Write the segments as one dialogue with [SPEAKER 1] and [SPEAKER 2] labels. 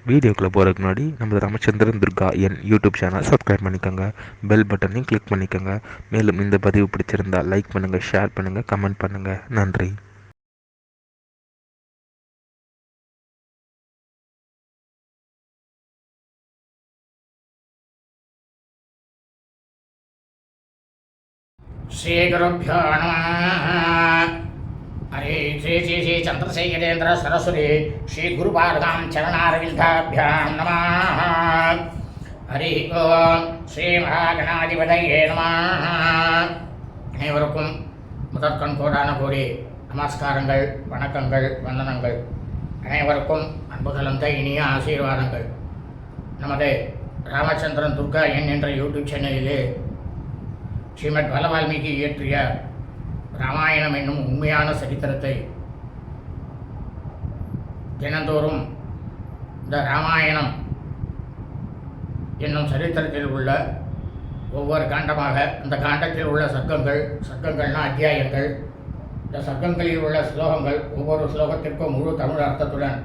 [SPEAKER 1] வீடியோக்குள்ளே போகிறதுக்கு முன்னாடி நம்ம ராமச்சந்திரன் துர்கா என் யூடியூப் சேனல் சப்ஸ்கிரைப் பண்ணிக்கோங்க, பெல் பட்டனையும் கிளிக் பண்ணிக்கோங்க. மேலும் இந்த பதிவு பிடிச்சிருந்தால் லைக் பண்ணுங்கள், ஷேர் பண்ணுங்கள், கமெண்ட் பண்ணுங்கள். நன்றி.
[SPEAKER 2] श्रीगुरुभ्यो नमः। हरे श्री श्री श्री चंद्रशेखरेन्द्र सरस्वती श्री गुरुपादां चरणारविन्दाभ्यां नमः। हरि ओम श्री महागणाधिपतये नमः. அனைவருக்கும் முதற்கண் கோடான கோடி நமஸ்காரங்கள், வணக்கங்கள், வந்தனங்கள். அனைவருக்கும் அன்பு கலந்த இனிய ஆசீர்வாதங்கள். நமது ராமச்சந்திரன் துர்கா என் என்ற யூடியூப் சேனலிலே ஸ்ரீமத் பாலவால்மீகி இயற்றிய ராமாயணம் என்னும் உண்மையான சரித்திரத்தை தினந்தோறும் இந்த ராமாயணம் என்னும் சரித்திரத்தில் உள்ள ஒவ்வொரு காண்டமாக, இந்த காண்டத்தில் உள்ள சர்க்கங்கள்னா அத்தியாயங்கள், இந்த சர்க்கங்களில் உள்ள ஸ்லோகங்கள், ஒவ்வொரு ஸ்லோகத்திற்கும் முழு தமிழ் அர்த்தத்துடன்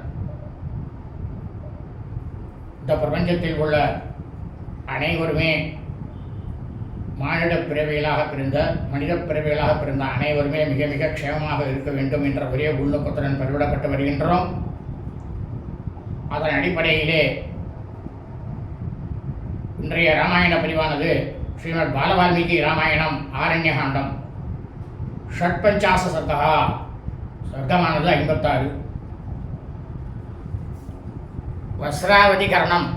[SPEAKER 2] இந்த பிரபஞ்சத்தில் உள்ள அனைவருமே மானிட பிறவிகளாக பிறந்த மனித பிறவிகளாக பிறந்த அனைவருமே மிக மிக க்ஷேமமாக இருக்க வேண்டும் என்ற ஒரே உள்நோக்கத்துடன் பதிவிடப்பட்டு வருகின்றோம். அதன் அடிப்படையிலே இன்றைய ராமாயண பிரிவானது ஸ்ரீமத் பாலவால்மீகி ராமாயணம் ஆரண்யகாண்டம். ஷட்பஞ்சாச சர்க்கா, சர்க்கமானது 56. வஸ்ராவதிகரணம்,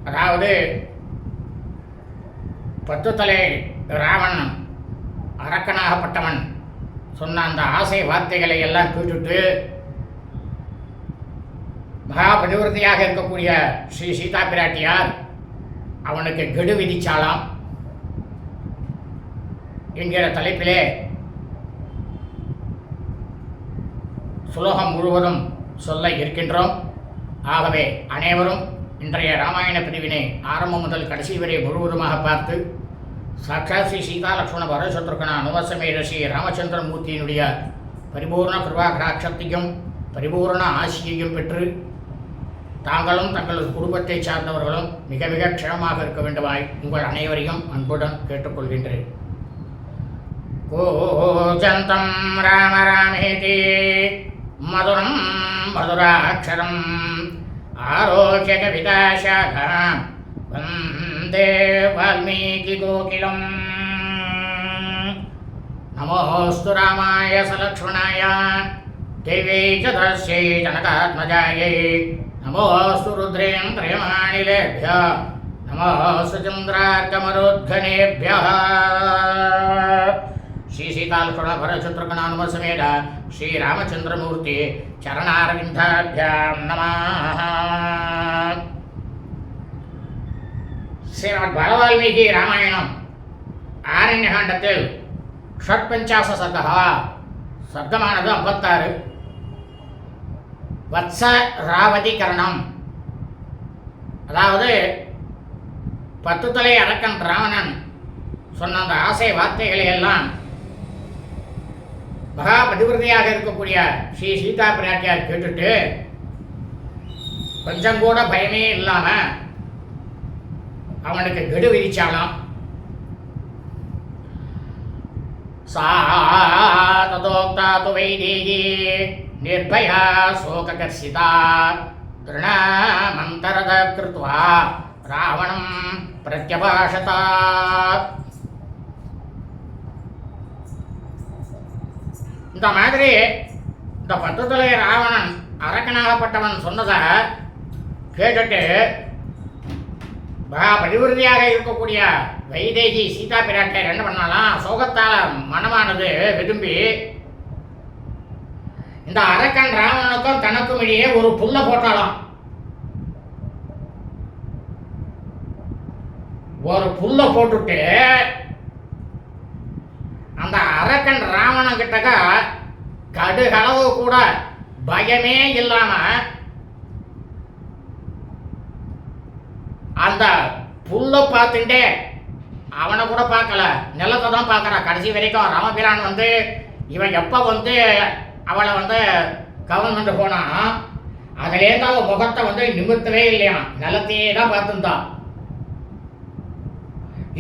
[SPEAKER 2] அதாவது 10 தலை ராவணன் அரக்கனாகப்பட்டவன் சொன்ன அந்த ஆசை வார்த்தைகளை எல்லாம் கேட்டுட்டு மகா பதிவிரதையாக இருக்கக்கூடிய ஸ்ரீ சீதா பிராட்டியார் அவனுக்கு கெடு விதிச்சாலாம் என்கிற தலைப்பிலே சுலோகம் முழுவதும் சொல்ல இருக்கின்றோம். ஆகவே அனைவரும் இன்றைய ராமாயண பிரிவினை ஆரம்பம் முதல் கடைசி வரை முழுவதுமாக பார்த்து சாட்சாத் ஸ்ரீ சீதா லக்ஷ்மண பரதசத்ருகன அனுவசமேத ஸ்ரீ ராமச்சந்திரமூர்த்தியினுடைய பரிபூர்ண கிருபா கடாட்சத்தையும் பரிபூர்ண ஆசியையும் பெற்று தாங்களும் தங்களது குடும்பத்தை சார்ந்தவர்களும் மிக மிக க்ஷேமமாக இருக்க வேண்டுமாய் உங்கள் அனைவரையும் அன்புடன் கேட்டுக்கொள்கின்றேன். கோஜந்தம் ராம ராமேதி மதுரம் மதுராட்சரம் ஆரோக்கிய கவிதாசாகாம் வந்தே வால்மீகி கோகிலம். நமோஸ்து ராமாய சலக்ஷ்மணாய தேவை ச தஸ்யை ஜனகாத்மஜாயை நமோஸ்து ருத்ரேந்திரயமானிலேभ्यः நமோஸ்து சந்திரார்க்கமரோத்கனேभ्यः. श्री सीतालक्ष्मण भरतशत्रुघ्न समेत श्री रामचंद्रमूर्ति चरणारविन्दाभ्यां नमः. श्रीमद् बालवाल्मीकि रामायणம் ஆரண்யகாண்டத்தில் ஷட்பஞ்சாச சர்க்கா, சர்க்கமானது 56. வத்ச ராவதிகரணம், அதாவது 10 தலை அரக்கன் ராவணன் சொன்ன அந்த ஆசை வார்த்தைகளை எல்லாம் மகா பதிவிரதையாக இருக்கக்கூடிய ஸ்ரீ சீதா பிராட்டியார் கேட்டுட்டு கொஞ்சம் கூட பயமே இல்லாம அவனுக்கு கெடு விதிச்சாலாம். சா ததோக்தா து வைதேகி நிர்பயா சோககர்ஷிதா திருணமந்தரத கிருத்வா ராவணம் பிரத்யபாஷதா. இந்த மாதிரி இந்த 10 தலை ராவணன் அரக்கனாகப்பட்டவன் சொன்னதை கேட்டுட்டு பதிவிரதியாக இருக்கக்கூடிய வைதேகி சீதா பிராட்டியார் என்ன பண்ணாலாம், சோகத்தால் மனமானது விரும்பி இந்த அரக்கன் ராவணனுக்கும் தனக்கும் இடையே ஒரு புல்ல போட்டாலாம். ஒரு புல்ல போட்டுட்டு அந்த அரக்கன் ராவணன் கிட்டக்க கடுகளவு கூட பயமே இல்லாம அந்த புல்ல பார்த்துட்டே அவனை கூட பார்க்கல, நிலத்தை தான் பார்க்கறான். கடைசி வரைக்கும் ராமபிரான் இவன் எப்போ அவளை கவர்மெண்ட் போனான், அதுலேருந்து அவன் முகத்தை வந்து நிமிர்த்தவே இல்லையா, நிலத்தையே தான் பார்த்துருந்தான்.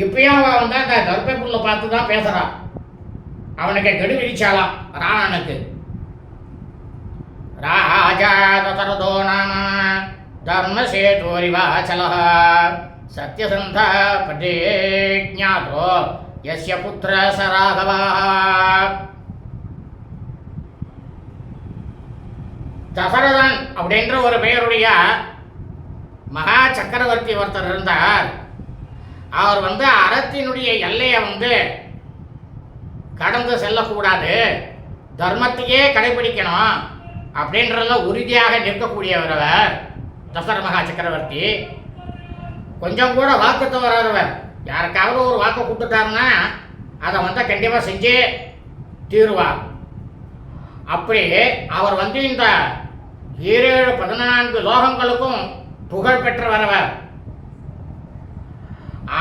[SPEAKER 2] இப்பயும் அவன் வந்து அந்த தர்ப்பை புல்லை பார்த்து தான் பேசுறான். அவனுக்கு கெடு விதிச்சாலாம் ராவணனுக்கு. ராஜா தசரதோ நாம தர்மசேதோரிவாச்சலः சத்யசந்தா பிரதிஜ்ஞாதோ யஸ்ய புத்திர ச ராகவः. தசரதன் அப்படின்ற ஒரு பெயருடைய மகா சக்கரவர்த்தி ஒருத்தர் இருந்தார். அவர் வந்து அறத்தினுடைய எல்லையை வந்து கடந்து செல்லக்கூடாது, தர்மத்தையே கடைபிடிக்கணும் அப்படின்றத உறுதியாக நிற்கக்கூடியவர் அவர் தசரத மகா சக்கரவர்த்தி. கொஞ்சம் கூட வாக்கு தவறாதவர். யாருக்காவது ஒரு வாக்கு கொடுத்துட்டாருன்னா அதை வந்து கண்டிப்பாக செஞ்சே தீருவார். அப்படி அவர் வந்து இந்த 14 லோகங்களுக்கும் புகழ் பெற்றவர்.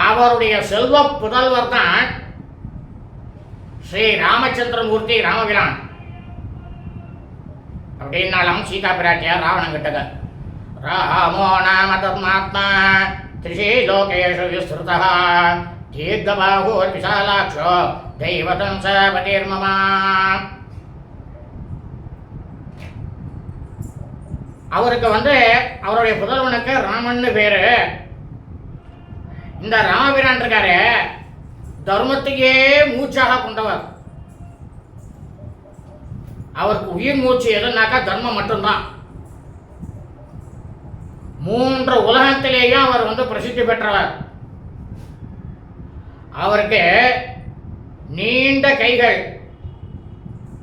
[SPEAKER 2] அவருடைய செல்வ புதல்வர் தான் ஸ்ரீ ராமச்சந்திரமூர்த்தி ராமபிரான். அப்படின்னாலும் சீதா பிராட்டியார் ராவணன் கிட்டக ராமோ நாம தர்மாத்மா திரிஷி லோகேஷு விஸ்ருதः தீர்க்கபாஹுர் விசாலாக்ஷோ தெய்வதம் ச பதிர்மமா. அவருக்கு வந்து அவருடைய புதல்வனுக்கு ராமன்னு பேரு. இந்த ராமபிரான் இருக்காரு, தர்மத்தையே மூச்சாக கொண்டவர். அவருக்கு உயிர் மூச்சு எதுனாக்கா தர்மம் மட்டும்தான். 3 உலகத்திலேயும் அவர் வந்து பிரசித்தி பெற்றவர். அவருக்கு நீண்ட கைகள்,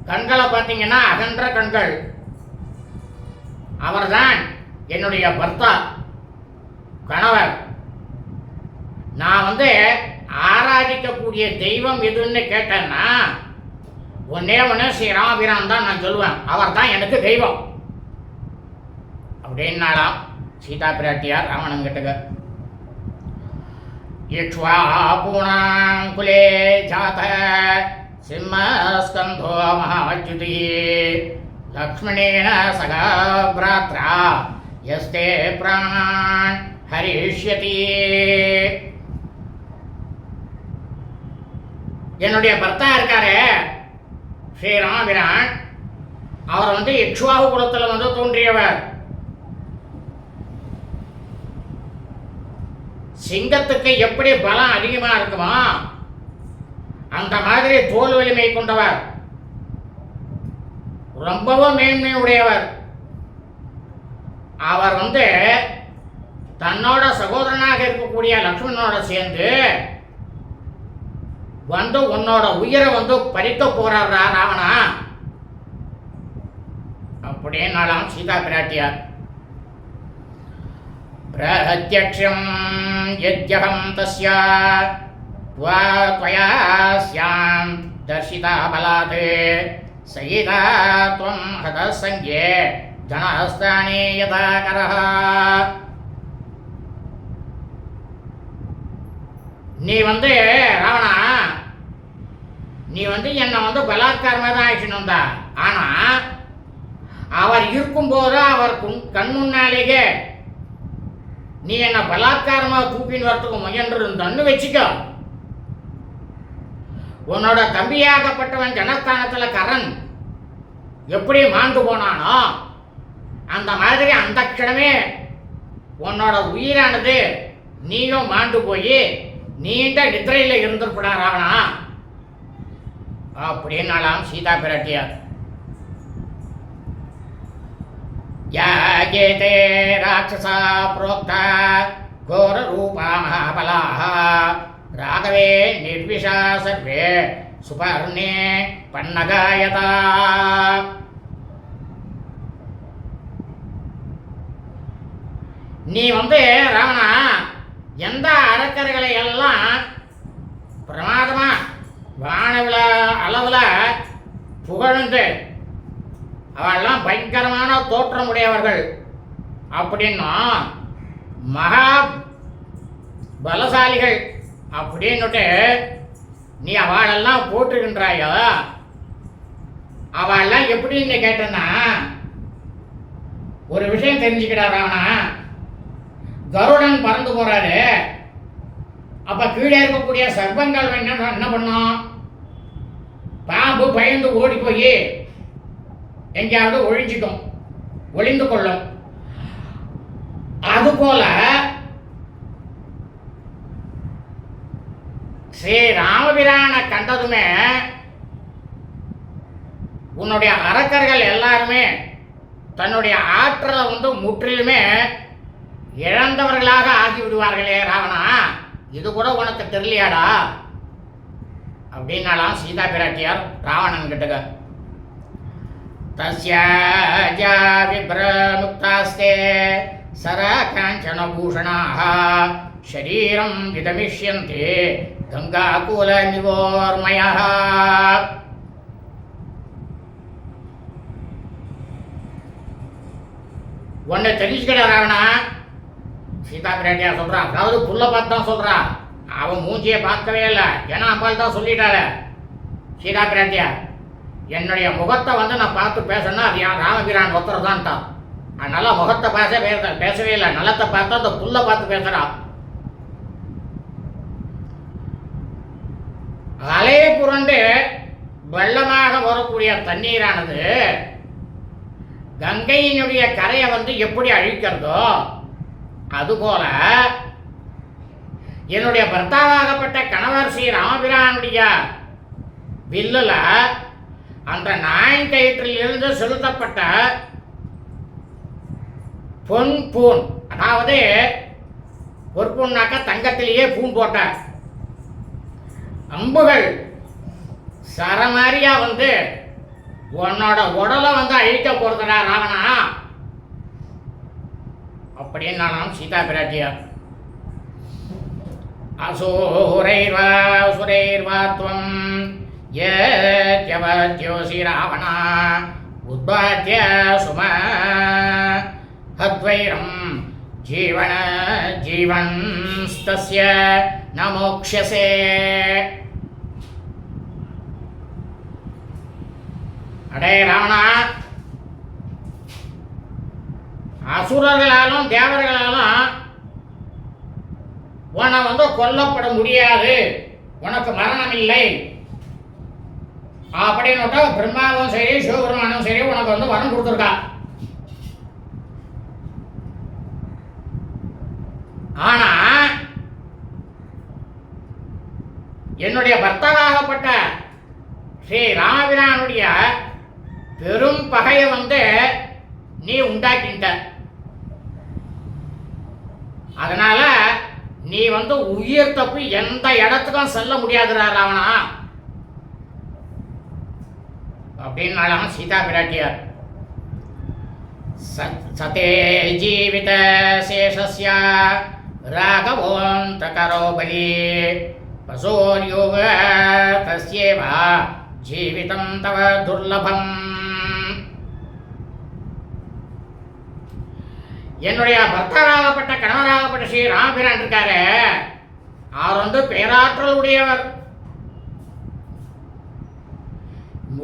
[SPEAKER 2] கண்களை பார்த்தீங்கன்னா அகன்ற கண்கள். அவர்தான் என்னுடைய பர்த்தா, கணவர். நான் வந்து ஆராதிக்கக்கூடிய தெய்வம் எதுன்னு கேட்டேன்னா ஒன்னே ஒன்று ஸ்ரீ ராமபிரான் தான் நான் சொல்லுவேன். அவர் தான் எனக்கு தெய்வம் அப்படின்னாலாம் சீதா பிராட்டியார் ராவணன் கிட்டக. இக்ஷ்வாகுணாங்குலே ஜாத சிம்மஸ்கந்தோ மகாத்யுதி லக்ஷ்மணேன சகா பிராத்ரா யஸ்தே பிராணான் ஹரிஷ்யதி. என்னுடைய பர்த்தா இருக்காரு ஸ்ரீ ராமபிரான், அவர் வந்து இக்ஷ்வாகு குலத்தில் வந்து தோன்றியவர். சிங்கத்துக்கு எப்படி பலம் அதிகமா இருக்குமோ அந்த மாதிரி தோல் வலிமை கொண்டவர், ரொம்பவும் மேன்மை உடையவர். அவர் வந்து தன்னோட சகோதரனாக இருக்கக்கூடிய லக்ஷ்மணனோட சேர்ந்து வந்து உன்னோட உயிரை வந்து பறிக்க போறாரா ராவணா அப்படின்னாலாம் சீதா பிராட்டியார். பிரத்யக்ஷம் யத்யஹம் தஸ்யா த்வயா ஸ்யாம் தர்ஷிதா பலாத் சயிதா த்வம் ஹதசங்கே ஜனஸ்தானே யதா கரஹ. நீ வந்து ராவணா, நீ வந்து என்னை வந்து பலாத்காரமாக தான் ஆயிடுச்சுன்னு வந்தா. ஆனா அவர் இருக்கும்போது அவர் கண் முன்னாலேயே நீ என்ன பலாத்காரமாக தூக்கின்னு வரத்துக்கு முயன்று வச்சுக்கோ. உன்னோட தம்பியாகப்பட்டவன் ஜனஸ்தானத்துல கரன் எப்படி மாண்டு போனானோ அந்த மாதிரி அந்த க்ஷணமே உன்னோட உயிரானது நீயும் மாண்டு போய் நீண்ட நித்திரையில் இருந்திருப்படா ராவணா அப்படின்னாலாம் சீதா பிராட்டியார். யாகேதே ராட்சசா புரோக்தா கோர ரூபா மகாபலாஹ ராகவே நிர்விஷா சர்வே சுபர்ணே பன்னகாயதா. நீ வந்து ராவணா எந்த அறக்கரைகளை எல்லாம் பிரமாதமா வானவில அளவுல புகழ்ந்து அவெல்லாம் பயங்கரமான தோற்றம் உடையவர்கள் அப்படின்னா மகா பலசாலிகள் அப்படின்னுட்டு நீ அவளெல்லாம் போட்டுக்கின்றாயோ, அவெல்லாம் எப்படின்னு கேட்டனா ஒரு விஷயம் தெரிஞ்சுக்கிட்டா ராவணா, கருடன் பறந்து போறாரு. அப்ப கீழே இருக்கக்கூடிய சர்ப்பங்கள் என்ன பண்ணும்? பாம்பு பயந்து ஓடி போய் எங்கேயாவது ஒளிந்து கொள்ளும். அதுபோல ஸ்ரீ ராமபிரானை கண்டதுமே உன்னுடைய அரக்கர்கள் எல்லாருமே தன்னுடைய ஆற்றலை முற்றிலுமே இழந்தவர்களாக ஆகிவிடுவார்களே ராவணா, இது கூட உனக்கு தெரியலையாடா அப்படின்னாலாம் சீதா பிராட்டியார் ராவணன் கிட்டக. தஸ்யா விப்ரமுக்தாஸ்தே சரகாஞ்சன பூஷணாः ஷரீரம் விதமிஷ்யந்தே கங்காகூல நிவோர்மயः. ஒன்றை தெரிஞ்சுக்கிற ராவணா, சீதா பிராட்டியா சொல்றா. அதாவது புல்ல பார்த்து தான் சொல்றா, அவன் மூஞ்சியை பார்க்கவே இல்லை. ஏன்னா அம்பாள் தான் சொல்லிட்டாள. சீதா பிராட்டியா, என்னுடைய முகத்தை நான் பார்த்து பேசணும்னா அது என் ராமபிரான் ஒருத்தர் தான்ட்டான். அதனால முகத்தை பேசவே இல்லை. நலத்தை பார்த்தா அந்த புல்ல பார்த்து பேசுறா. அலையை புரண்டு வெள்ளமாக வரக்கூடிய தண்ணீரானது கங்கையினுடைய கரையை எப்படி அழிக்கிறதோ அதுபோல என்னுடைய பர்த்தாவாகப்பட்ட கணவர் ஸ்ரீ ராமபிரானுடைய வில்லுல அந்த நாயின் கயிற்றில் இருந்து செலுத்தப்பட்ட பூன், அதாவது பொற்புன்னாக்க தங்கத்திலேயே பூன் போட்ட அம்புகள் சரமாரியா உன்னோட உடலை அழிக்க போறதுடா ராவணா அப்படின்னு சீதா பிராட்டியார். அசூரைர்வா துவம் யத்யவத்யோசி ராவணா உத்பாத்ய சும ஹத்வைரம் ஜீவன்ஸ்தஸ்ய ந மோக்ஷ்யசே. அடே ராவணா, அசுரர்களாலும் தேவர்களாலும் உன்னை கொல்லப்பட முடியாது, உனக்கு மரணம் இல்லை அப்படின்னு பிரம்மாவும் சரி சிவபெருமானும் சரி உனக்கு வரம் கொடுத்துருக்கா. ஆனா என்னுடைய பர்த்தாவாகப்பட்ட ஸ்ரீ ராமபிரானுடைய பெரும் பகையை நீ உண்டாக்கிட்ட. அதனால நீ உயிர் தப்பி எந்த இடத்துக்கும் செல்ல முடியாதுடா ராவணா அப்படின்னாலும் சீதா பிராட்டியார். சதே ஜீவித சேஷஸ்ய ராகவோந்தகரோ பலி பசோர்யோக தஸ்யேவ ஜீவிதம் தவ துர்லபம். என்னுடைய பர்த்தாவாகப்பட்ட கணவராகப்பட்ட ஸ்ரீ ராமபிரான் இருக்காரு, அவர் பேராற்றல் உடையவர்.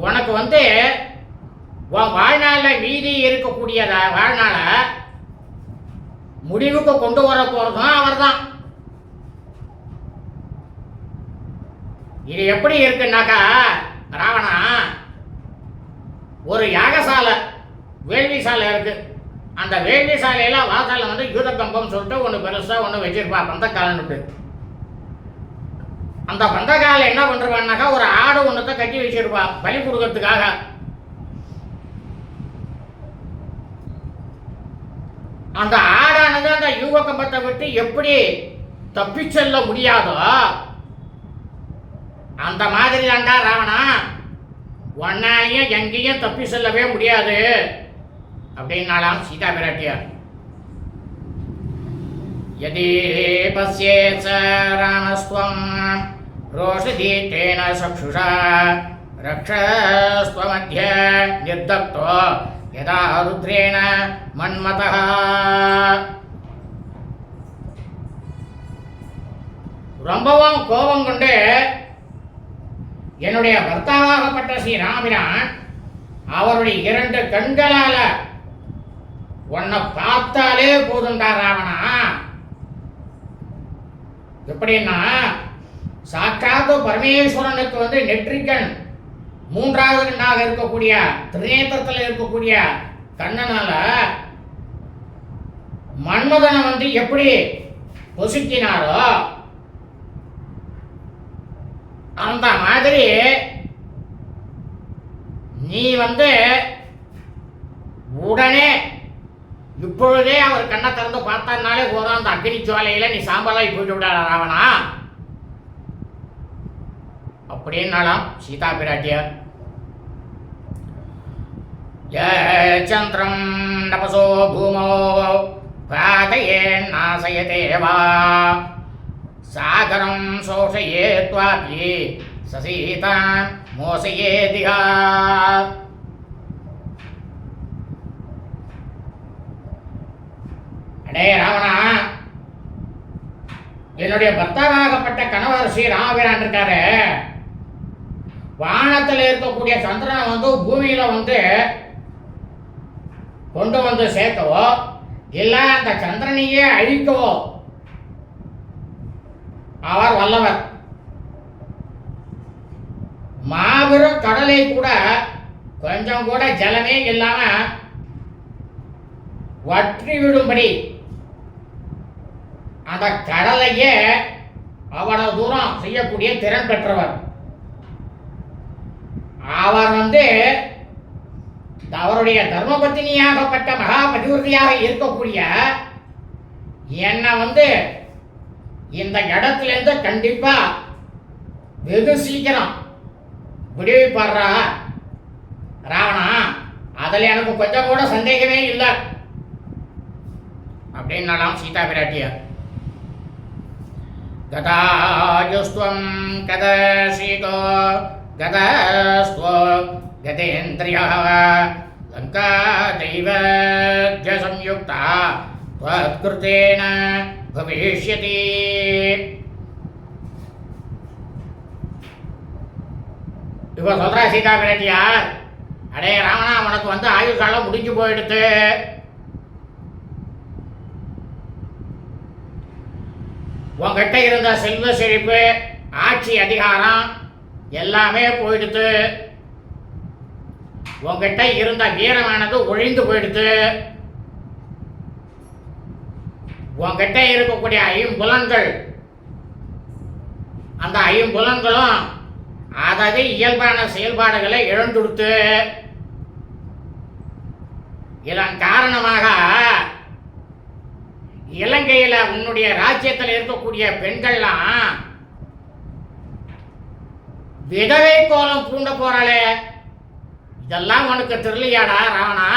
[SPEAKER 2] உனக்கு உன் வாழ்நாள மீதி இருக்கக்கூடிய வாழ்நாள முடிவுக்கு கொண்டு வர போறதும் அவர் தான். இது எப்படி இருக்குன்னாக்கா ராவணா, ஒரு யாகசாலை வேள்வி சாலை இருக்கு. அந்த வேள்வி சாலையில வாசல்ல யூத கம்பம் சொல்லிட்டு ஒன்று பெருசா ஒன்று வச்சிருப்பா, பந்தக்காலன்னுட்டு. அந்த பந்தக்கால என்ன பண்றான்னாக்கா ஒரு ஆடு ஒன்றத்தை கட்டி வச்சிருப்பா பலி கொடுக்கறதுக்காக. அந்த ஆடானது அந்த யூக கம்பத்தை விட்டு எப்படி தப்பி செல்ல முடியாதோ அந்த மாதிரி தாண்டா ராவணா, ஒன்னாலையும் எங்கேயும் தப்பி செல்லவே முடியாது அப்படின்னாலாம் சீதா பிராட்டியார். யதி பஸ்யேத் ராமஸ்வம் ரோஷதீட்டேன சக்ஷுஷா ரக்ஷஸ்வமத்ய நிர்தப்தோ யதா ருத்ரேண மன்மதः. ரொம்பவும் கோபம் கொண்டு என்னுடைய பர்த்தாவாகப்பட்ட ஸ்ரீ ராமபிரான் அவருடைய 2 கண்களால உன்னை பார்த்தாலே போதுண்டா ராவணா. எப்படின்னா சாட்சாத்து பரமேஸ்வரனுக்கு நெற்றிக்கண் மூன்றாவது கண்ணாக இருக்கக்கூடிய திரிநேத்திரத்தில் இருக்கக்கூடிய கண்ணனால மன்மதனை எப்படி பொசுக்கினாரோ அந்த மாதிரி நீ உடனே இப்பொழுதே அவர் கண்ணை திறந்து பார்த்தாலே போதும், அந்த அக்னி ஜுவாலையில நீ சாம்பலாய் போயிட்டு விட ராவணா அப்படின்னாலாம் சீதா பிராட்டியார். சந்திரம் நபசோ பூமோ பாதையே நாசயதே வா சாகரம் சோஷயே த்வாபி சசீதான் மோசயே திகா. அடே ராவணா, என்னுடைய பர்த்தாவாகப்பட்ட கணவர் ஸ்ரீ ராமபிரான் இருக்காரு, வானத்தில் இருக்கக்கூடிய சந்திரனை பூமியில கொண்டு சேர்க்கவோ இல்ல அந்த சந்திரனையே அழிக்கவோ அவர் வல்லவர். மாபெரும் கடலை கூட கொஞ்சம் கூட ஜலமே இல்லாம வற்றி விடும்படி அந்த கடலையே அவ்வளவு தூரம் செய்யக்கூடிய திறன் பெற்றவர். அவர் அவருடைய தர்மபத்தினியாகப்பட்ட மகாபதிவதியாக இருக்கக்கூடிய என்ன இந்த இடத்துல கண்டிப்பா வெகு சீக்கிரம் விடுவிப்பாடுறா ராவணா, அதுல எனக்கு கொஞ்சம் கூட சந்தேகமே இல்லை அப்படின்னாலாம் சீதா பிராட்டியார். கதாயுஸ்துவம் கதசீதோ கதஸ்துவ கதேந்திரியः லங்கா தெய்வத்ய சம்யுக்தா त्वत्कृतेन भविष्यति. இப்போ சொல்றா சீதா பிராட்டியார், அடே ராவணா, உனக்கு ஆயுஷ்காலம் முடிஞ்சு போயிடுத்து. உங்ககிட்ட இருந்த செல்வ செழிப்பு, ஆட்சி அதிகாரம் எல்லாமே போயிடுத்து. உங்ககிட்ட இருந்த வீரமானது ஒழிந்து போயிடுத்து. உங்ககிட்ட இருக்கக்கூடிய ஐம்புலன்கள், அந்த ஐம்புலன்களும் அதாவது இயல்பான செயல்பாடுகளை இழந்துடுத்து. இதன் காரணமாக இலங்கையில உன்னுடைய ராஜ்யத்தில் இருக்கக்கூடிய பெண்கள்லாம் விதவை கோலம் பூண்ட போறாளே, இதெல்லாம் உனக்கு தெரியலையாடா ராவணா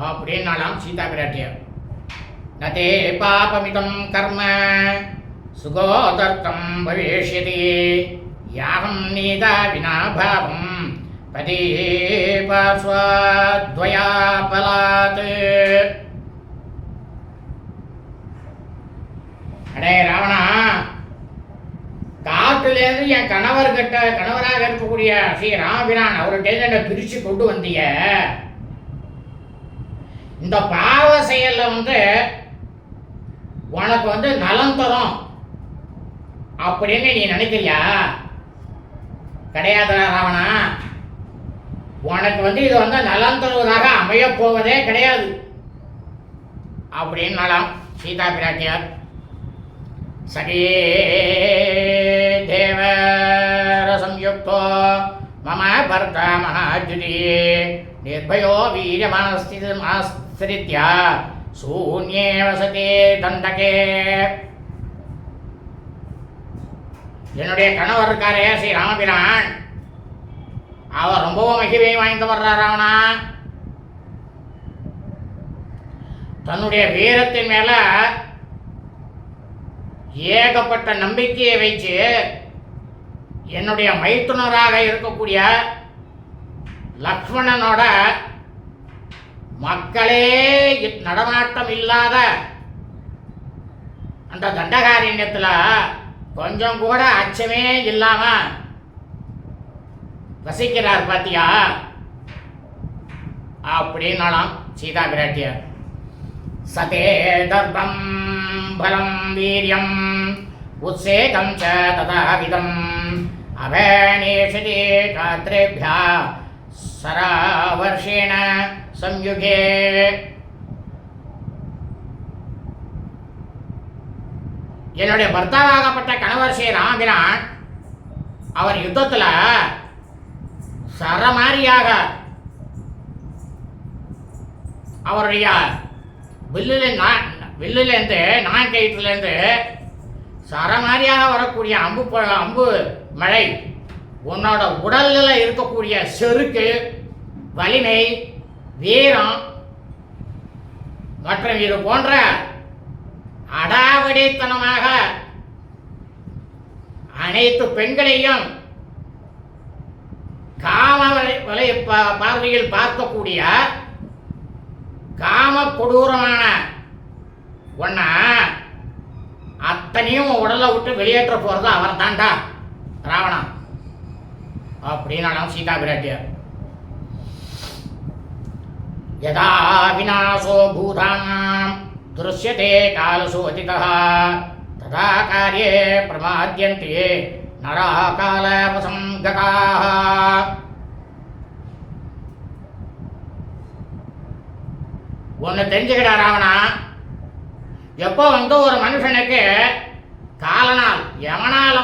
[SPEAKER 2] அப்படின்னாலாம் சீதா பிராட்டியார். நதே பாபமிதம் கர்ம சுகோதர்க்கம் பவிஷ்யதி யாகம் நீதா வினா பாவம் பதி பார்ஸ்வத்வயா பலாத். அடே ராவணா, காட்டிலேருந்து என் கணவராக இருக்கக்கூடிய ஸ்ரீ ராமபிரான் அவர்கிட்ட என்னை பிரிச்சு கொண்டு வந்தீங்க. இந்த பாவ செயல்ல உனக்கு நலம் தரும் அப்படின்னு நீ நினைக்கிறியா? கிடையாது ராவணா, உனக்கு இது நலம் தருவதாக அமைய போவதே கிடையாது அப்படின்னாலாம் சீதா பிராட்டியார். சகே தேவரசம்யுக்தோ மம பர்தா மகாஜுதி நிர்பயோ வீரியமாஸ்திரித்யா சூன்யே வசதே தண்டகே. என்னுடைய கணவர் இருக்காரே ஸ்ரீ ராமபிரான், அவர் ரொம்பவும் மகிழ்வை வாய்ந்து வர்றார் ராவணா. தன்னுடைய வீரத்தின் மேல ஏகப்பட்ட நம்பிக்கையை வைத்து என்னுடைய மைத்துனராக இருக்கக்கூடிய லக்ஷ்மணனோட மக்களே நடமாட்டம் இல்லாத அந்த தண்டகாரண்யத்தில் கொஞ்சம் கூட அச்சமே இல்லாம வசிக்கிறார் பாத்தியா. அப்படின்னாலாம் சீதா பிராட்டியார். சதே தர்பம் பலம் வீரியம் உத்சேகம் ச ததாவிதம் அபநேஷதே காத்ரேப்யா சராவர்ஷேண சம்யுகே. என்னுடைய பர்த்தாவாகப்பட்ட கணவர் ஸ்ரீ ராமபிரான் அவர் யுத்தத்தில் சரமாரியாக அவருடைய வில்லிலேருந்து நான் கயிற்றுலேருந்து சரமாரியாக வரக்கூடிய அம்பு மழை உன்னோட உடலில் இருக்கக்கூடிய செருக்கு, வலிமை, வீரம் மற்றும் இது போன்ற அடாவடித்தனமாக அனைத்து பெண்களையும் காம பார்வையில் பார்க்கக்கூடிய காம கொடூரமான ஒன்ன அத்தனையும் உடலை விட்டு வெளியேற்ற போறது அவர் தாண்டா ராவணா அப்படின்னாலும் சீதா பிராட்டியார். யதா விநாசோ பூதானாம் திருஷ்யதே காலசோ அதிதः ததா கார்யே பிரமாத்யந்தே நரா காலவசங்கதாः. ஒன்று தெரிஞ்சுக்கிட்டா ராவணா, எப்போ ஒரு மனுஷனுக்கு காலனால் யமனால்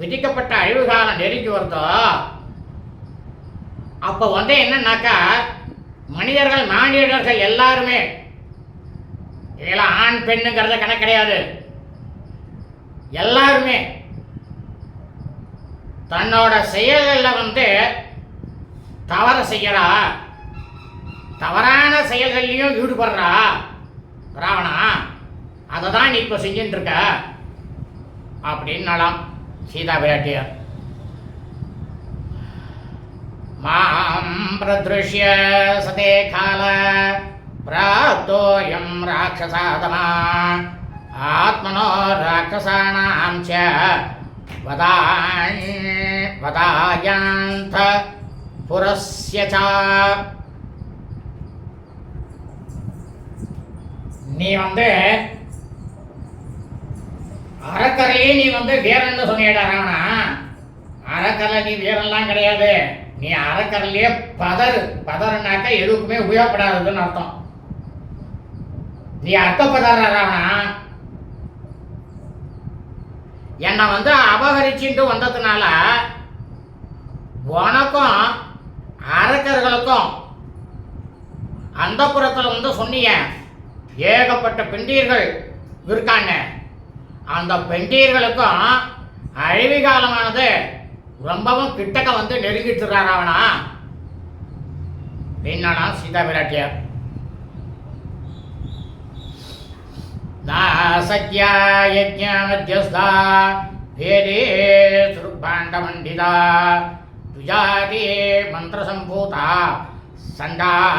[SPEAKER 2] விதிக்கப்பட்ட அழிவு காலம் நெருங்கி வருதோ அப்போ என்னன்னாக்கா மானிடர்கள் எல்லாருமே இதெல்லாம் ஆண் பெண்ணுங்கிறத கணக்கு கிடையாது, எல்லாருமே தன்னோட செயல்களில் தவறு செய்யறா, தவறான செயல்கள்லையும் ஈடுபடுறா ராவணா. அதை தான் நீ இப்போ செஞ்சுட்டு இருக்க அப்படின்னாலாம் சீதா பிராட்டியார். மாம் பிரத்ருஷ்ய சதே கால பிராப்தோயம் ராட்சசாதமா ஆத்மனோ ராட்சசானாம் ச வதாயாந்த புரஸ்ய ச. நீ அறக்கரையே நீ வீரன்னு சொன்னியடா ராவணா. அறக்கரை நீ வீரன்லாம் கிடையாது, நீ அறக்கரையிலேயே பதறுனாக்க எதுக்குமே உபயோகப்படாதுன்னு அர்த்தம். நீ அர்த்தப்பதார ராவணா. என்னை அபகரிச்சுட்டு வந்ததுனால உனக்கும் அறக்கர்களுக்கும் அந்த புறத்தில் சொன்னீங்க ஏகப்பட்ட பெண்டீர்கள் இருக்காங்க. அந்த பெண்டீர்களுக்கும் அழிவு காலமானது ரொம்பவும் கிட்டக்க நெருங்கிட்டுறார் ராவணா என்னடா சீதா பிராட்டியார். சத்யா யஜ்ஞ மத்தியஸ்தா வேதே சுருபாண்டமண்டிதா துஜாதி மந்திரசம்பூதா சண்டாலேனாவமர்திதும்.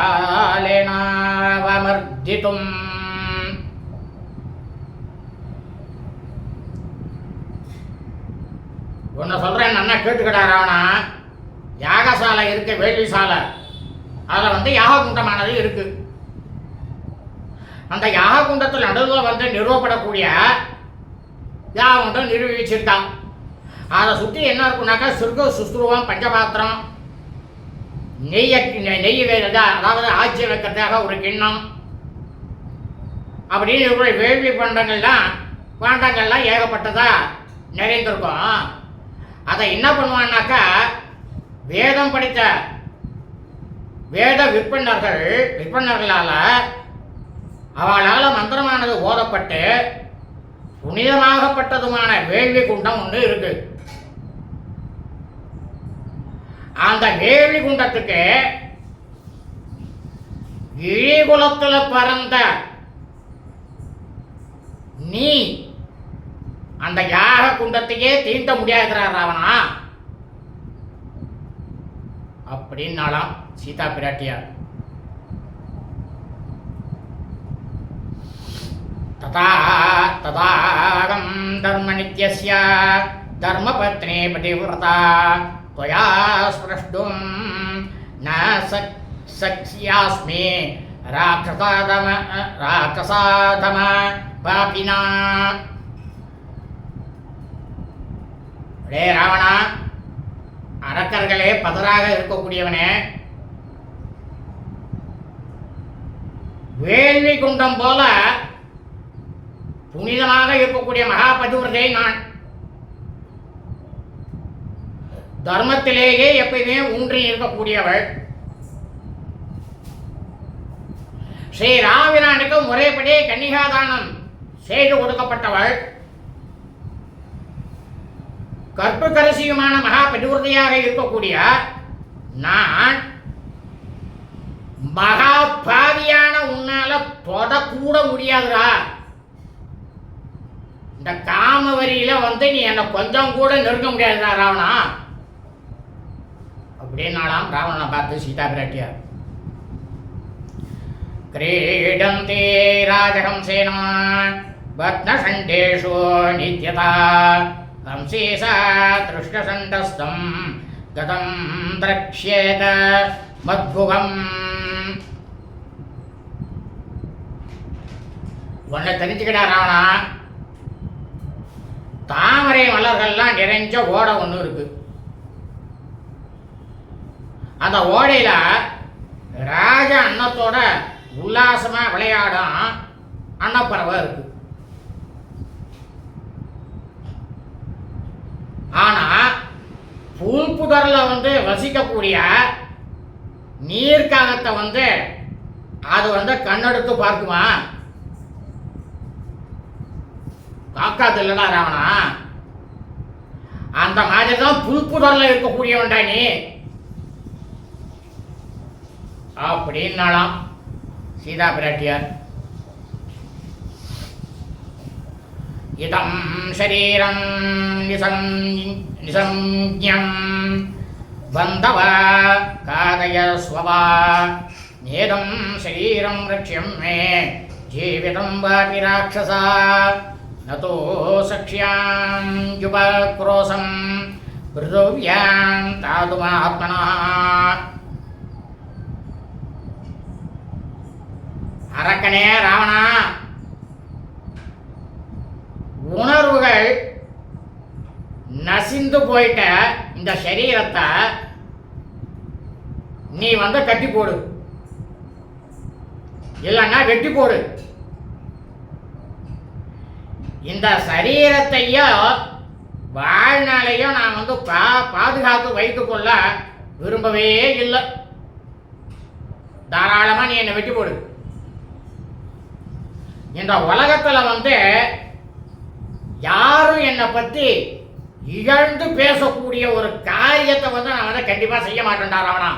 [SPEAKER 2] ஒன்று சொல்கிறேன், நல்லா கேட்டுக்கிட்டா ராவணா. யாகசாலை இருக்கு, வேள்வி சாலை, அதில் யாக குண்டமானது இருக்கு. அந்த யாக குண்டத்தில் நடுவில் நிறுவப்படக்கூடிய யாககுண்டம் நிரூபிச்சிருக்கான். அதை சுற்றி என்ன இருக்குனாக்கா சிறுக சுஸ்துருவம், பஞ்சபாத்திரம், நெய் அதாவது ஆட்சி வைக்கிறதுக்காக ஒரு கிண்ணம் அப்படின்னு வேள்வி பாண்டங்கள்லாம் ஏகப்பட்டதா நிறைந்திருக்கும். அதை என்ன பண்ணுவான்னாக்கா வேதம் படித்த வேத விற்பனர்களால் அவளால் மந்திரமானது ஓதப்பட்டு புனிதமாகப்பட்டதுமான வேள்வி குண்டம் ஒன்று இருக்கு. அந்த வேள்வி குண்டத்துக்கு இழிகுலத்தில் பிறந்த நீ அந்த யாக குண்டத்தையே தீண்ட முடியாதுறார் ராவணா அப்படின்னாலாம் சீதா பிராட்டியார். ததாகம் தர்ம நித்யஸ்ய தர்மபத்னி பதிவிரதா त्वया स्पृष्टुं न சக்யாஸ்மி ராட்சசாதம பாபினா. டே ராவணா, அரக்கர்களே பதராக இருக்கக்கூடியவனே, வேள்வி குண்டம் போல புனிதமாக இருக்கக்கூடிய மகாபதிவிரதை நான். தர்மத்திலேயே எப்பயுமே ஊன்றி இருக்கக்கூடியவள். ஸ்ரீ ராமபிரானுக்கு முறைப்படி கன்னிகாதானம் செய்து கொடுக்கப்பட்டவள். கற்பு கரிசியுமான மகாபதிவிரதையாக இருக்கக்கூடிய நான் மகா பாவியான உன்னால தொடக்கூட முடியாதுடா. இந்த காம வரியில நீ என்னை கொஞ்சம் கூட நெருங்க முடியாதுடா ராவணா அப்படின்னாலாம் ராவணனை பார்த்து சீதா பிராட்டியார். கிரீடந்தே ராஜஹம்சேனா பத்மசண்டேஷு நித்யதா ஹம்சேசா திருஷ்டசண்டஸ்தம் கதம் திரக்ஷ்யேத மத்புகம். ஒன்றை தெரிஞ்சுக்கிட்டா ராவணா, தாமரை மலர்கள்லாம் நிறைஞ்ச ஓடை ஒன்று இருக்கு. அந்த ஓடையில ராஜ அன்னத்தோட உல்லாசமா விளையாடும் அன்னப்பறவை இருக்கு. ஆனா புல்புதர்ல வசிக்கக்கூடிய நீர்க்காகத்தை அது கண்ணெடுத்து பார்க்குமா? காக்காது இல்லடா ராவணா. அந்த மாதிரி தான் புல்புதர்ல இருக்கக்கூடியவன்டா நீ அப்படின்னாலாம் சீதா பிராட்டியார். இதம் சரீரம் நிசஞ்ஞம் வந்தவ காதய ஸ்வவா நேதம் சரீரம் ரக்ஷ்யம் மே ஜீவிதம் வாபி ராட்சசா நதோ சக்ஷ்யாம் யுபக்ரோசம் பிருதவ்யாம் தாதுமாத்மனா. அரக்கனே ராவணா, உணர்வுகள் நசிந்து போயிட்ட இந்த சரீரத்தை நீ கட்டி போடு, இல்லைன்னா வெட்டி போடு. இந்த சரீரத்தையும் வாழ்நாளையும் நான் பாதுகாத்து வைத்துக் கொள்ள விரும்பவே இல்லை. தாராளமா நீ என்னை வெட்டி போடு. இந்த உலகத்துல யாரும் என்னை பத்தி இகழ்ந்து பேசக்கூடிய ஒரு காரியத்தை நான் கண்டிப்பா செய்ய மாட்டேன்டா ராவணா.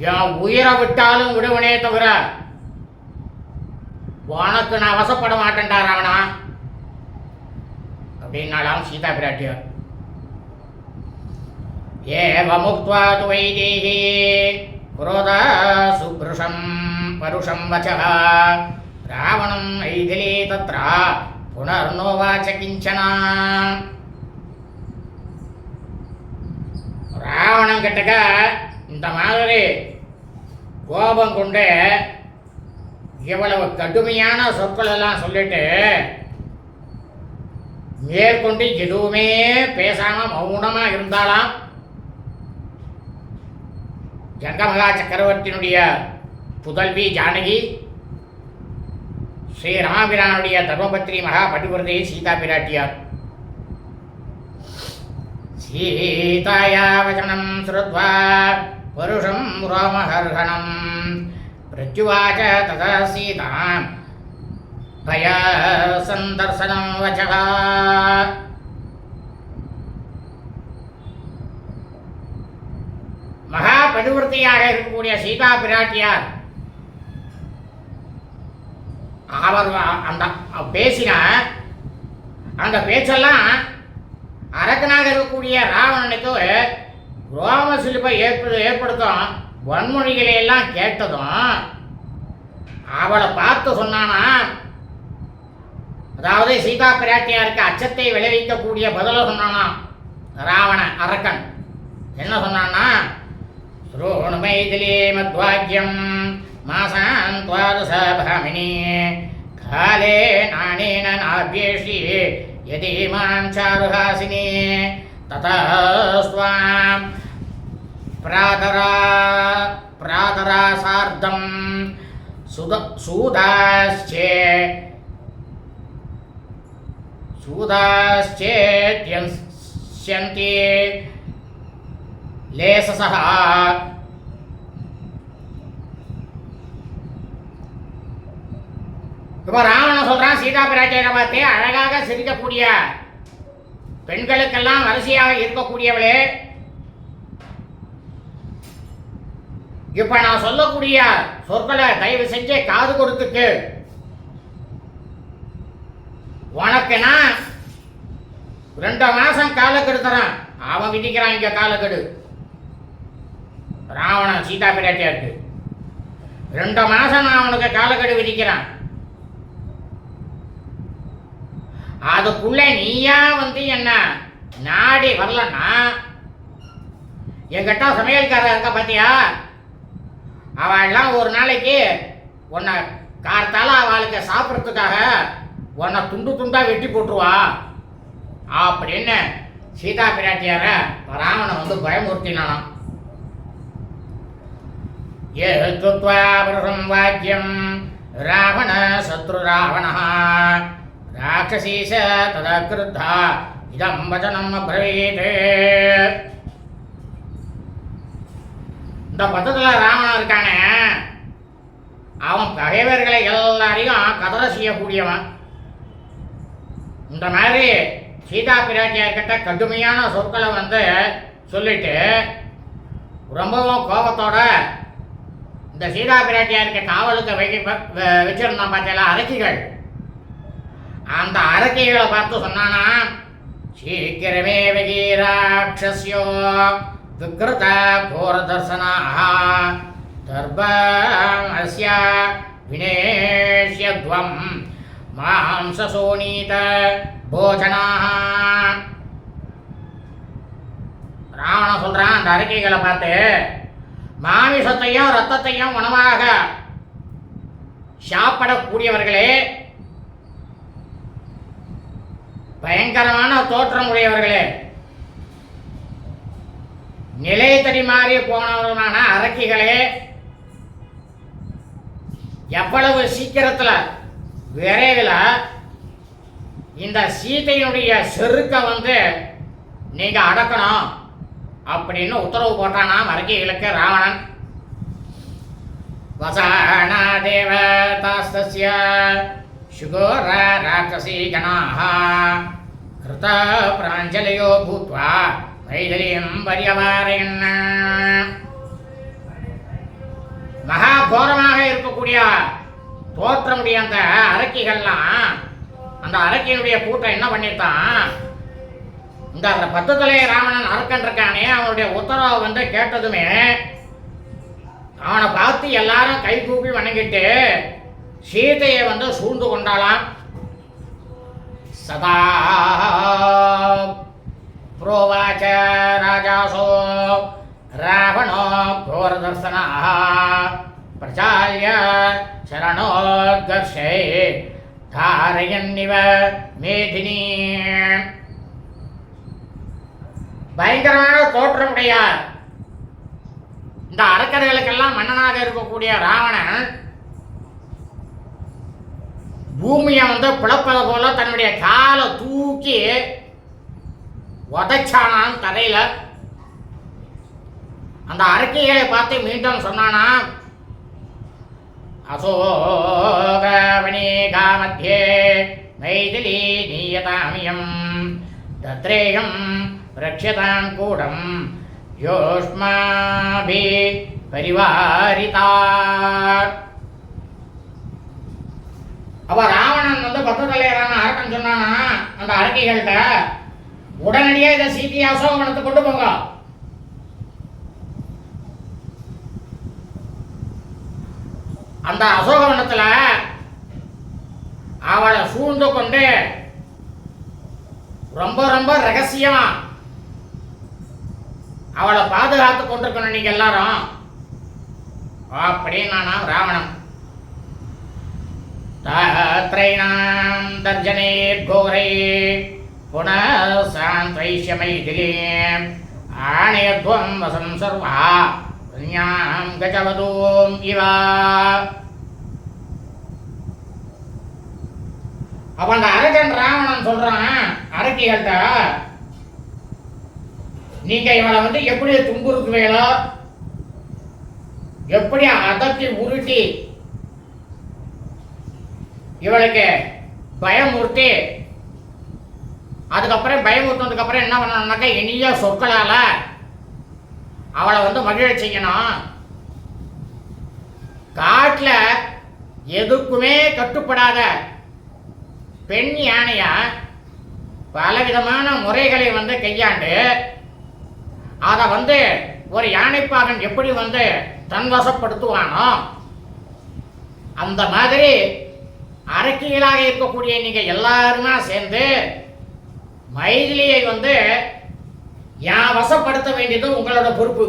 [SPEAKER 2] என் உயிரை விட்டாலும் விடுவனே தவிர உனக்கு நான் வசப்பட மாட்டேன்டா ராவணா அப்படின்னாலாம் சீதா பிராட்டியார். ஏவ முக்த்வா து வைதேஹி குரோதா சுப்ருஷம் பருஷம் வசः ராவணம் ஐதிலே தத்ர புனர்னோவாச்ச கிஞ்சனா. ராவணன் கிட்டக்க இந்த மாதிரி கோபம் கொண்டு இவ்வளவு கடுமையான சொற்கள் எல்லாம் சொல்லிட்டு மேற்கொண்டு எதுவுமே பேசாம மௌனமா இருந்தாலாம் ஜங்கமகா சக்கரவர்த்தியினுடைய புதல்வி ஜானகி, ஸ்ரீ ராமபிரானுடைய தர்மபத்ரி மகா பதிவிரதை சீதா பிராட்டியார். சீதாயா வசனம் ஸ்ருத்வா பருஷம் ரோமஹர்ஹணம் பிரத்யுவாச்ச ததா சீதாம் பய சந்தர்சனம் வசः. மகா பதிவிரத்தையாக இருக்கக்கூடிய சீதா பிராட்டியார் அவர் அந்த பேசின அந்த பேச்செல்லாம் அரக்கனாக இருக்கக்கூடிய ராவணனுக்கு ரோம சிலிப்பை ஏற்படுத்தும் வன்மொழிகளை எல்லாம் கேட்டதும் அவளை பார்த்து சொன்னானா, அதாவது சீதா பிராட்டியாருக்கு அச்சத்தை விளைவிக்கக்கூடிய பதில சொன்னானா ராவண அரக்கன். என்ன சொன்னான்னா, ஸ்ரோணு மைதிலி மத்வாக்கியம் மாசாந்த்வாதுசாபாமினி காலே நானேன நாபியேஷி யதி மாம் சாருஹாசினி ததஸ்வாம் பிராதராசார்த்தம் சூதாஸ்சேத்யன்ஸ்யந்தி லேசசஹ. இப்போ ராவணன் சொல்றான், சீதா பிராட்டியை பார்த்து, அழகாக சிரிக்கக்கூடிய பெண்களுக்கெல்லாம் வரிசையாக இருக்கக்கூடியவளே, இப்ப நான் சொல்லக்கூடிய சொற்களை தயவு செஞ்சு காது கொடுத்துக்கு. உனக்கு நான் 2 மாசம் காலக்கெடு தரான். அவன் விதிக்கிறான் இங்க காலக்கெடு. ராவணன் சீதா பிராட்டியா இருக்கு, 2 மாசம் நான் அவனுக்கு காலக்கெடு விதிக்கிறான். அதுக்குள்ள நீயா வந்து என்ன நாடி வரலன்னா, என்கிட்ட சமையல்காரர் இருக்க பாத்தியா, அவள்லாம் ஒரு நாளைக்கு உன்னை கார்த்தால அவளுக்கு சாப்பிட்றதுக்காக உன்னை துண்டு துண்டா வெட்டி போட்டுருவா அப்படின்னு சீதா பிராட்டியார ராவணனை வந்து பயமுறுத்தினானாம். ஏத்வா வாக்கியம் ராவண சத்ரு ராவண ராட்சசீச ததா கிருத்தா இதம் வசனம் அப்ரவீத். இந்த பக்கத்தில் ராவணன் இருக்கானே, அவன் பகைவர்களை எல்லாரையும் கதற செய்யக்கூடியவன். இந்த மாதிரி சீதா பிராட்டியார்கிட்ட கடுமையான சொற்களை வந்து சொல்லிட்டு ரொம்பவும் கோபத்தோட இந்த சீதா பிராட்டியாருக்கு காவலுக்கு வச்சிருந்தான் பார்த்தீங்களா அரக்கிகள், அந்த அரக்கிகளை பார்த்து சொன்னானா, சீக்கிரமே ராட்சஸ்யோ விக்ருத கோர தர்சனாஹ தர்பஸ்ய வினேஷ்யத்வம் மாம்சசோனீத போஜனாஹ. ராவணன் சொல்றான் அந்த அறிக்கைகளை பார்த்து, மாமிசத்தையும் ரத்தத்தையும் உணவாக சாப்பிடக்கூடியவர்களே, பயங்கரமான தோற்றம் உடையவர்களே, நிலை தடி மாறி போனவர்களான அரக்கிகளே, எவ்வளவு சீக்கிரத்தில் விரைவில் இந்த சீதையினுடைய செருக்க வந்து நீங்க அடக்கணும் அப்படின்னு உத்தரவு போட்டானாம் அரக்கிகளுக்கு ராவணன். வசானா தேவதாஸ்தஸ்ய சுகோர ராட்சசி கணாஹ கிருத பிராஞ்சலியோ பூத்வா மைதிலியம் பரியவாரயன். மகா கோரமாக இருக்கக்கூடிய தோற்றமுடைய அந்த அரக்கிகள்லாம், அந்த அரக்கியினுடைய கூட்டம் என்ன பண்ணிட்டான், இந்த 10 தலை ராவணன் அரக்கன் இருக்கானே, அவனுடைய உத்தரவை வந்து கேட்டதுமே அவனை பார்த்து எல்லாரும் கை கூப்பி வணங்கிட்டு சீதையை வந்து சூழ்ந்து கொண்டாலாம். சதா புரோவாச்ச ராஜாசோ ராவணோ கோரதர்சனாஹ பிரச்சால்ய சரணோத்கர்ஷே தாரயன்னிவ மேதினி. பயங்கரமான தோற்றமுடைய இந்த அரக்கர்களுக்கெல்லாம் மன்னனாக இருக்கக்கூடிய ராவணன் பூமியை வந்து பிளப்பது போல தன்னுடைய காலை தூக்கி உதைச்சானான் தரையில. அந்த அரக்கிகளை பார்த்து மீண்டும் சொன்னானா, அசோகவனேகா மத்தியே மைதிலி நீயதாமியம் தத்ரேயம் ரக்ஷதாம் கூடம் யோஷ்மாபி பரிவாரிதார். அவ ராவணன் வந்து 10 தலையரான அரக்கன் சொன்னானா அந்த அரக்கிகள்கிட்ட, உடனடியே இதை சீதையை அசோகவனத்துக்கு கொண்டு போங்க. அந்த அசோகவனத்துல அவளை சூழ்ந்து கொண்டு ரொம்ப ரொம்ப ரகசியமா அவளை பாதுகாத்து கொண்டிருக்கணும் நீங்க எல்லாரும் அப்படின்னா ராவணன். தாத்ரைனாம் தர்ஜனேர் கோரை புனசாந்தைஷ்ய மைதிலீம் ஆணையத்வம் வசம் சர்வா கன்யாம் கஜவதூம் இவா. அப்ப அந்த அரகன் ராவணன் சொல்றான் அரக்கிகள்கிட்ட, நீங்க இவளை எப்படி துன்புறுத்துவீங்களோ, எப்படி அதட்டி உருட்டி இவளுக்கு பயமுறுத்தி அதுக்கப்புறம் பயமுறுத்ததுக்கு அப்புறம் என்ன பண்ணணும்னாக்கா இனிய சொற்களால அவளை மகிழ செய்யணும். காட்டுல எதுக்குமே கட்டுப்படாத பெண் யானைய பலவிதமான முறைகளை கையாண்டு அதை ஒரு யானைப்பாகன் எப்படி தன்வசப்படுத்துவானோ அந்த மாதிரி அரக்கிகளாக இருக்கக்கூடிய நீங்க எல்லாருமா சேர்ந்து மைதிலியை வசப்படுத்த வேண்டியது உங்களோட பொறுப்பு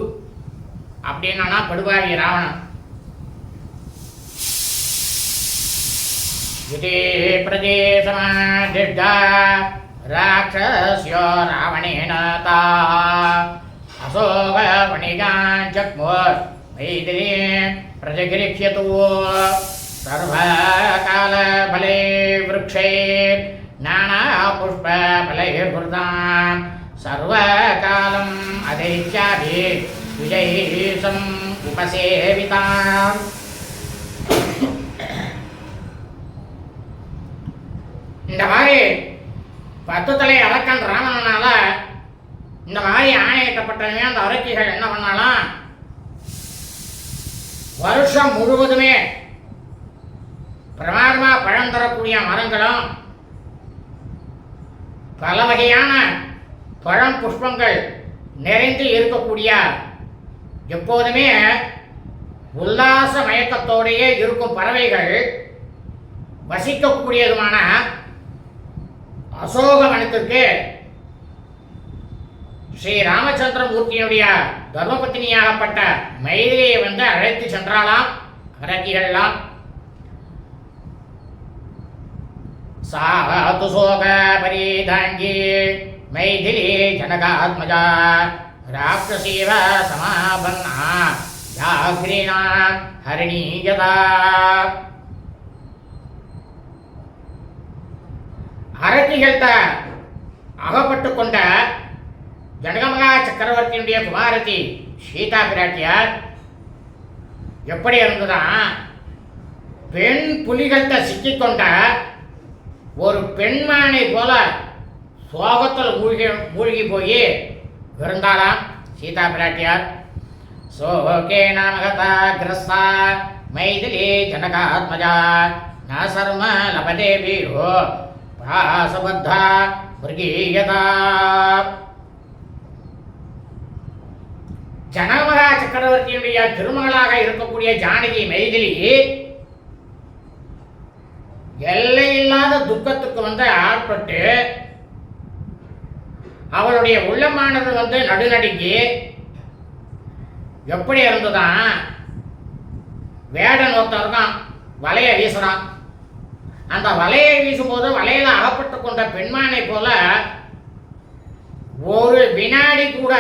[SPEAKER 2] அப்படின்னா படுவாரி ராவணன். இது பிரதேசமாதிஷ்டா ராட்சஸ்யோ ராவணேன தா அசோக வணிகான் ஜக்மோர் மைதிலீம் பிரஜகிரிக்ஷது சர்வகால பலே விருக்ஷே நானா புஷ்ப பலைர்வృతాம் சர்வகாலம் அதிச்சாபி விஜயீசம் உபசேவிதாம். இந்த மாதிரி 10 தலை அரக்கன் ராவணனால இந்த மாதிரி ஆணையிட்டப்பட்டவங்க அந்த அரக்கிகள் என்ன பண்ணாலும் வருஷம் முழுவதுமே பிரமாதமா பழம் தரக்கூடிய மரங்களும் பல வகையான பழம் புஷ்பங்கள் நிறைந்து இருக்கக்கூடிய எப்போதுமே உல்லாச மயக்கத்தோடையே இருக்கும் பறவைகள் வசிக்கக்கூடியதுமான அசோக வனத்திற்கு ஸ்ரீ ராமச்சந்திரமூர்த்தியினுடைய தர்மபத்தினியாகப்பட்ட மைதிலியை அழைத்து சென்றாலாம் அரக்கிகள்லாம். சாது சோக பரிதாங்கி மைதிலி ஜனகாத்மஜா ராட்சசீவ சமாபன்னா யாக்ரீனா ஹரிணீயதா. அரக்கிகள்கிட்ட அகப்பட்டு கொண்ட ஜனகமகா சக்கரவர்த்தியினுடைய குமாரதி சீதா பிராட்டியார் எப்படி இருந்ததான் பெண் புலிகள்கிட்ட சிக்கிக்கொண்ட ஒரு பெண்மானை போல சோகத்தில் மூழ்கி போய் இருந்தாளாம் சீதா பிராட்டியார். சோகே நாமகதா கிரஸ்தா மைதிலி ஜனகாத்மஜா ந சர்ம லபதே வீரோ பாசபத்தா மிருகீயதா. ஜனகமகா சக்கரவர்த்தியுடைய திருமகளாக இருக்கக்கூடிய ஜானகி மைதிலி எல்லையில்லாத துக்கத்துக்கு ஆட்பட்டு அவளுடைய உள்ளமானது நடுநடுங்கி எப்படி இருந்ததான் வேடன் ஒருத்தன் இருக்கான், வலைய வீசுறான். அந்த வலையை வீசும்போது வலையில அகப்பட்டு கொண்ட பெண்மானை போல ஒரு வினாடி கூட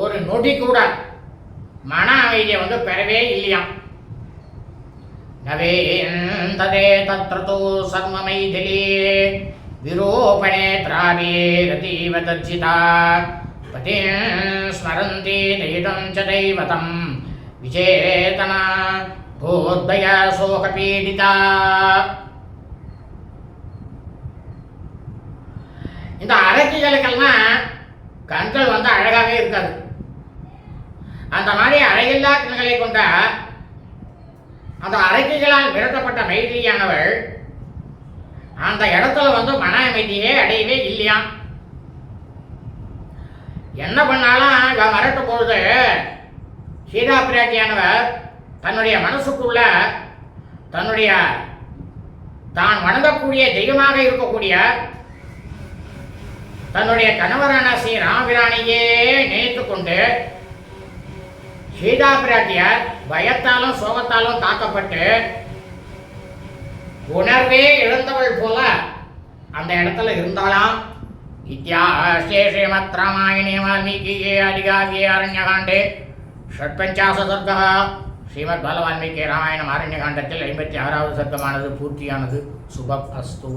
[SPEAKER 2] ஒரு நொடி கூட மன அமைதியை பெறவே இல்லையாம். நவேந்ததே தத்ரதோ சர்ம மைதிலி விரூபணே திராவீரதீவ தர்ஜிதா பதி ஸ்மரந்தி தைடம் ச தைவதம் விஜேதனா போத்பய சோகபீடிதா. இந்த அரக்கிகளுக்கெல்லாம் கண்கள் அழகாகவே இருக்காது. அந்த மாதிரி அழகில்லா கண்களை கொண்ட அந்த அரக்கிகளால் விரட்டப்பட்ட மைதிலியானவள் அந்த இடத்துல மன அமைதியே அடையவே இல்லையாம். என்ன பண்ணாலும் இவன் வரட்டும் பொழுது சீதா பிராட்டியானவர் தன்னுடைய மனசுக்குள்ள தன்னுடைய தான் வணங்கக்கூடிய தெய்வமாக இருக்கக்கூடிய தன்னுடைய கணவரான ஸ்ரீ ராமபிரானையே நினைத்து கொண்டு சீதா பிராட்டியார் பயத்தாலும் சோகத்தாலும் தாக்கப்பட்டு உணர்வே இழந்தவள் போல அந்த இடத்துல இருந்தாலாம். இத்தியாசே ஸ்ரீமத் ராமாயணே வால்மீகியே அதிகாவியே அரண்யகாண்டே ஷட்பஞ்சாச சர்க்கா. ஸ்ரீமத் பாலவால்மீகி ராமாயணம் ஆரண்யகாண்டத்தில் 56வது சர்க்கமானது பூர்த்தியானது. சுபம் அஸ்து.